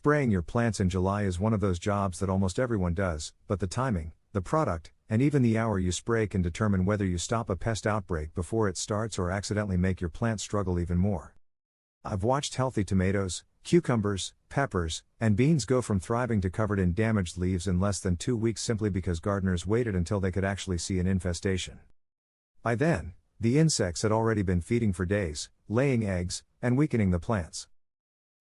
Spraying your plants in July is one of those jobs that almost everyone does, but the timing, the product, and even the hour you spray can determine whether you stop a pest outbreak before it starts or accidentally make your plant struggle even more. I've watched healthy tomatoes, cucumbers, peppers, and beans go from thriving to covered in damaged leaves in less than 2 weeks simply because gardeners waited until they could actually see an infestation. By then, the insects had already been feeding for days, laying eggs, and weakening the plants.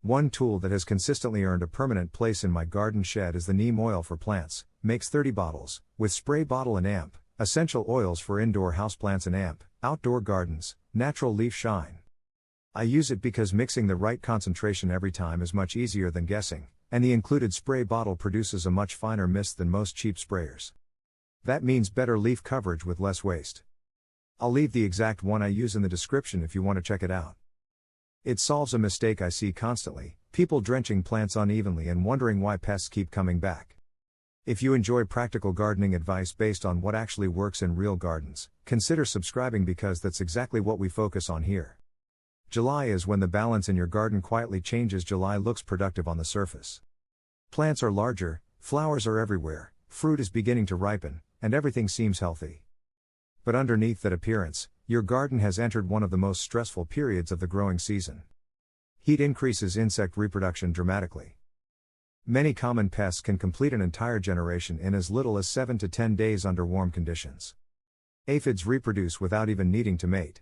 One tool that has consistently earned a permanent place in my garden shed is the Neem Oil for plants. Makes 30 bottles, with spray bottle and amp, essential oils for indoor houseplants and amp, outdoor gardens, natural leaf shine. I use it because mixing the right concentration every time is much easier than guessing, and the included spray bottle produces a much finer mist than most cheap sprayers. That means better leaf coverage with less waste. I'll leave the exact one I use in the description if you want to check it out. It solves a mistake I see constantly, people drenching plants unevenly and wondering why pests keep coming back. If you enjoy practical gardening advice based on what actually works in real gardens, consider subscribing because that's exactly what we focus on here. July is when the balance in your garden quietly changes. July looks productive on the surface. Plants are larger, flowers are everywhere, fruit is beginning to ripen, and everything seems healthy. But underneath that appearance, your garden has entered one of the most stressful periods of the growing season. Heat increases insect reproduction dramatically. Many common pests can complete an entire generation in as little as 7 to 10 days under warm conditions. Aphids reproduce without even needing to mate.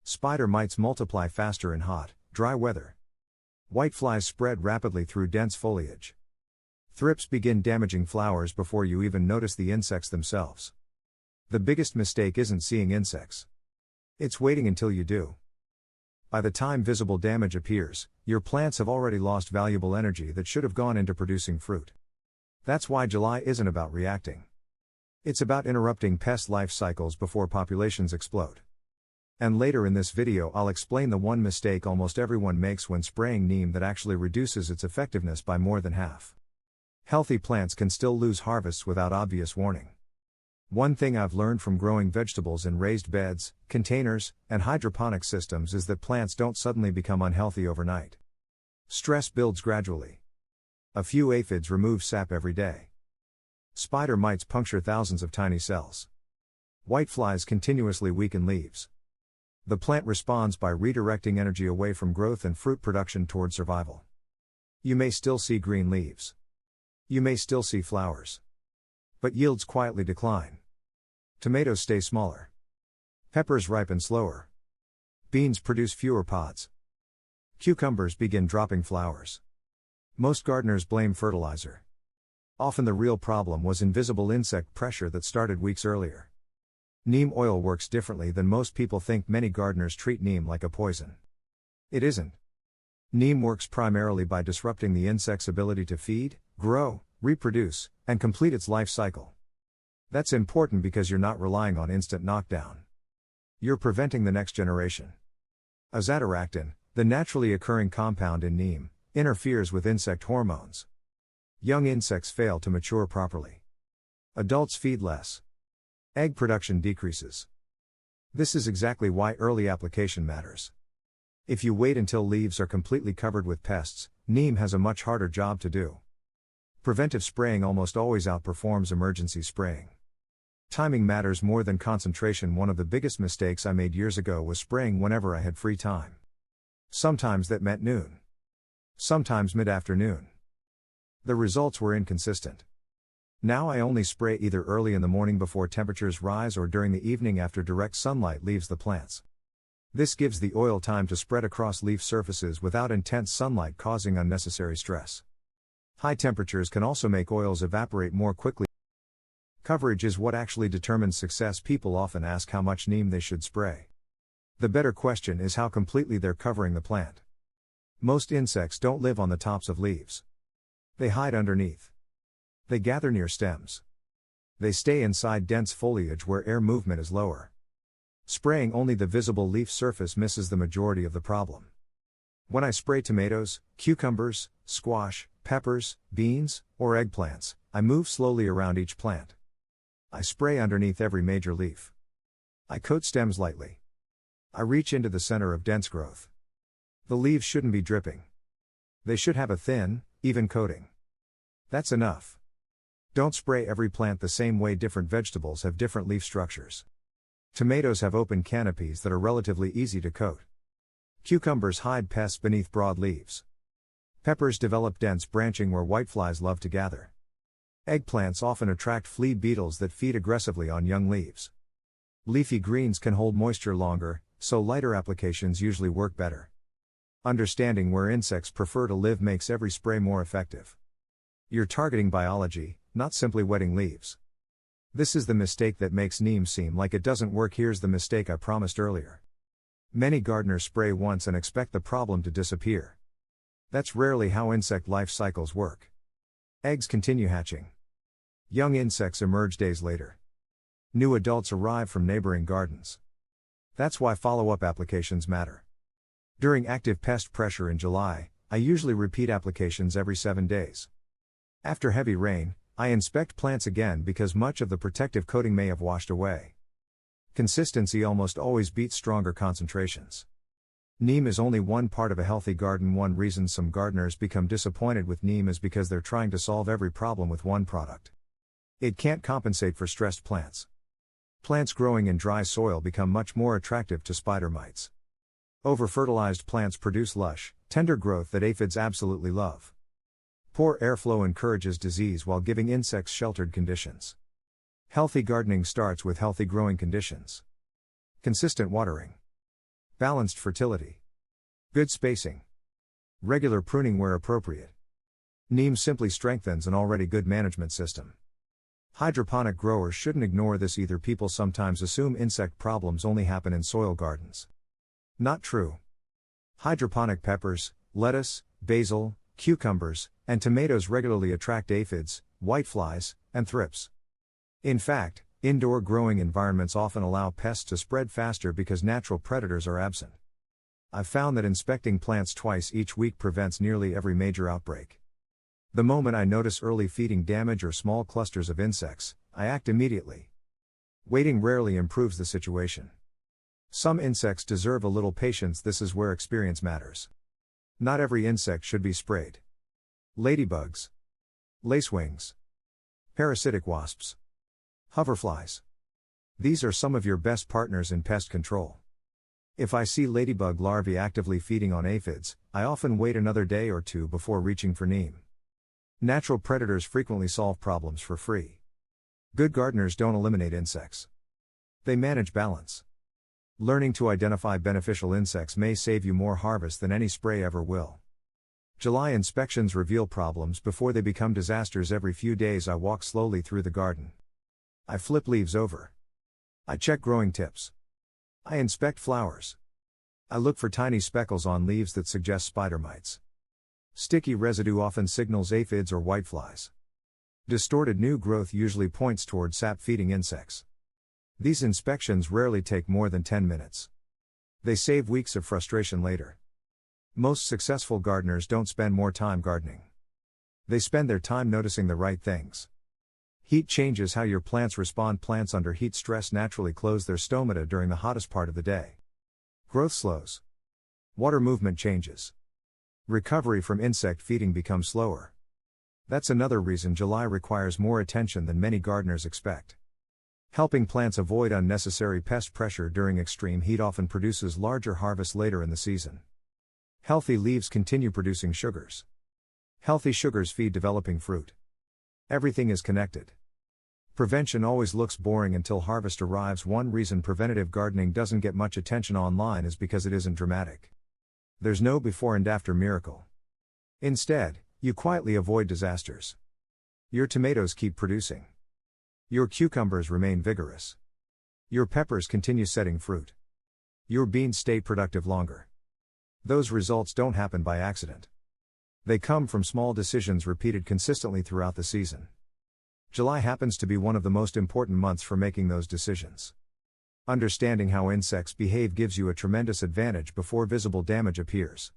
Spider mites multiply faster in hot, dry weather. Whiteflies spread rapidly through dense foliage. Thrips begin damaging flowers before you even notice the insects themselves. The biggest mistake isn't seeing insects. It's waiting until you do. By the time visible damage appears, your plants have already lost valuable energy that should have gone into producing fruit. That's why July isn't about reacting. It's about interrupting pest life cycles before populations explode. And later in this video I'll explain the one mistake almost everyone makes when spraying neem that actually reduces its effectiveness by more than half. Healthy plants can still lose harvests without obvious warning. One thing I've learned from growing vegetables in raised beds, containers, and hydroponic systems is that plants don't suddenly become unhealthy overnight. Stress builds gradually. A few aphids remove sap every day. Spider mites puncture thousands of tiny cells. Whiteflies continuously weaken leaves. The plant responds by redirecting energy away from growth and fruit production toward survival. You may still see green leaves. You may still see flowers. But yields quietly decline. Tomatoes stay smaller. Peppers ripen slower. Beans produce fewer pods. Cucumbers begin dropping flowers. Most gardeners blame fertilizer. Often the real problem was invisible insect pressure that started weeks earlier. Neem oil works differently than most people think. Many gardeners treat neem like a poison. It isn't. Neem works primarily by disrupting the insect's ability to feed, grow, reproduce, and complete its life cycle. That's important because you're not relying on instant knockdown. You're preventing the next generation. Azadirachtin, the naturally occurring compound in neem, interferes with insect hormones. Young insects fail to mature properly. Adults feed less. Egg production decreases. This is exactly why early application matters. If you wait until leaves are completely covered with pests, neem has a much harder job to do. Preventive spraying almost always outperforms emergency spraying. Timing matters more than concentration. One of the biggest mistakes I made years ago was spraying whenever I had free time. Sometimes that meant noon. Sometimes mid-afternoon. The results were inconsistent. Now I only spray either early in the morning before temperatures rise or during the evening after direct sunlight leaves the plants. This gives the oil time to spread across leaf surfaces without intense sunlight causing unnecessary stress. High temperatures can also make oils evaporate more quickly. Coverage is what actually determines success. People often ask how much neem they should spray. The better question is how completely they're covering the plant. Most insects don't live on the tops of leaves. They hide underneath. They gather near stems. They stay inside dense foliage where air movement is lower. Spraying only the visible leaf surface misses the majority of the problem. When I spray tomatoes, cucumbers, squash, peppers, beans, or eggplants, I move slowly around each plant. I spray underneath every major leaf. I coat stems lightly. I reach into the center of dense growth. The leaves shouldn't be dripping. They should have a thin, even coating. That's enough. Don't spray every plant the same way. Different vegetables have different leaf structures. Tomatoes have open canopies that are relatively easy to coat. Cucumbers hide pests beneath broad leaves. Peppers develop dense branching where whiteflies love to gather. Eggplants often attract flea beetles that feed aggressively on young leaves. Leafy greens can hold moisture longer, so lighter applications usually work better. Understanding where insects prefer to live makes every spray more effective. You're targeting biology, not simply wetting leaves. This is the mistake that makes neem seem like it doesn't work. Here's the mistake I promised earlier. Many gardeners spray once and expect the problem to disappear. That's rarely how insect life cycles work. Eggs continue hatching. Young insects emerge days later. New adults arrive from neighboring gardens. That's why follow-up applications matter. During active pest pressure in July, I usually repeat applications every 7 days. After heavy rain, I inspect plants again because much of the protective coating may have washed away. Consistency almost always beats stronger concentrations. Neem is only one part of a healthy garden. One reason some gardeners become disappointed with neem is because they're trying to solve every problem with one product. It can't compensate for stressed plants. Plants growing in dry soil become much more attractive to spider mites. Over-fertilized plants produce lush, tender growth that aphids absolutely love. Poor airflow encourages disease while giving insects sheltered conditions. Healthy gardening starts with healthy growing conditions. Consistent watering. Balanced fertility. Good spacing. Regular pruning where appropriate. Neem simply strengthens an already good management system. Hydroponic growers shouldn't ignore this either. People sometimes assume insect problems only happen in soil gardens. Not true. Hydroponic peppers, lettuce, basil, cucumbers, and tomatoes regularly attract aphids, whiteflies, and thrips. In fact, indoor growing environments often allow pests to spread faster because natural predators are absent. I've found that inspecting plants twice each week prevents nearly every major outbreak. The moment I notice early feeding damage or small clusters of insects, I act immediately. Waiting rarely improves the situation. Some insects deserve a little patience. This is where experience matters. Not every insect should be sprayed. Ladybugs. Lacewings. Parasitic wasps. Hoverflies. These are some of your best partners in pest control. If I see ladybug larvae actively feeding on aphids, I often wait another day or two before reaching for neem. Natural predators frequently solve problems for free. Good gardeners don't eliminate insects. They manage balance. Learning to identify beneficial insects may save you more harvest than any spray ever will. July inspections reveal problems before they become disasters. Every few days I walk slowly through the garden. I flip leaves over. I check growing tips. I inspect flowers. I look for tiny speckles on leaves that suggest spider mites. Sticky residue often signals aphids or whiteflies. Distorted new growth usually points toward sap-feeding insects. These inspections rarely take more than 10 minutes. They save weeks of frustration later. Most successful gardeners don't spend more time gardening. They spend their time noticing the right things. Heat changes how your plants respond. Plants under heat stress naturally close their stomata during the hottest part of the day. Growth slows. Water movement changes. Recovery from insect feeding becomes slower. That's another reason July requires more attention than many gardeners expect. Helping plants avoid unnecessary pest pressure during extreme heat often produces larger harvests later in the season. Healthy leaves continue producing sugars. Healthy sugars feed developing fruit. Everything is connected. Prevention always looks boring until harvest arrives. One reason preventative gardening doesn't get much attention online is because it isn't dramatic. There's no before and after miracle. Instead, you quietly avoid disasters. Your tomatoes keep producing. Your cucumbers remain vigorous. Your peppers continue setting fruit. Your beans stay productive longer. Those results don't happen by accident. They come from small decisions repeated consistently throughout the season. July happens to be one of the most important months for making those decisions. Understanding how insects behave gives you a tremendous advantage before visible damage appears.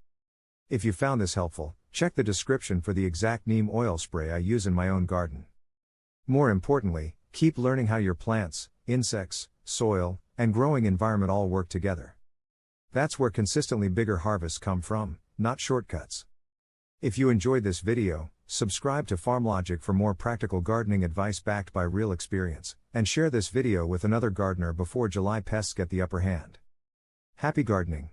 If you found this helpful, check the description for the exact neem oil spray I use in my own garden. More importantly, keep learning how your plants, insects, soil, and growing environment all work together. That's where consistently bigger harvests come from, not shortcuts. If you enjoyed this video, subscribe to Farmlogic for more practical gardening advice backed by real experience, and share this video with another gardener before July pests get the upper hand. Happy gardening!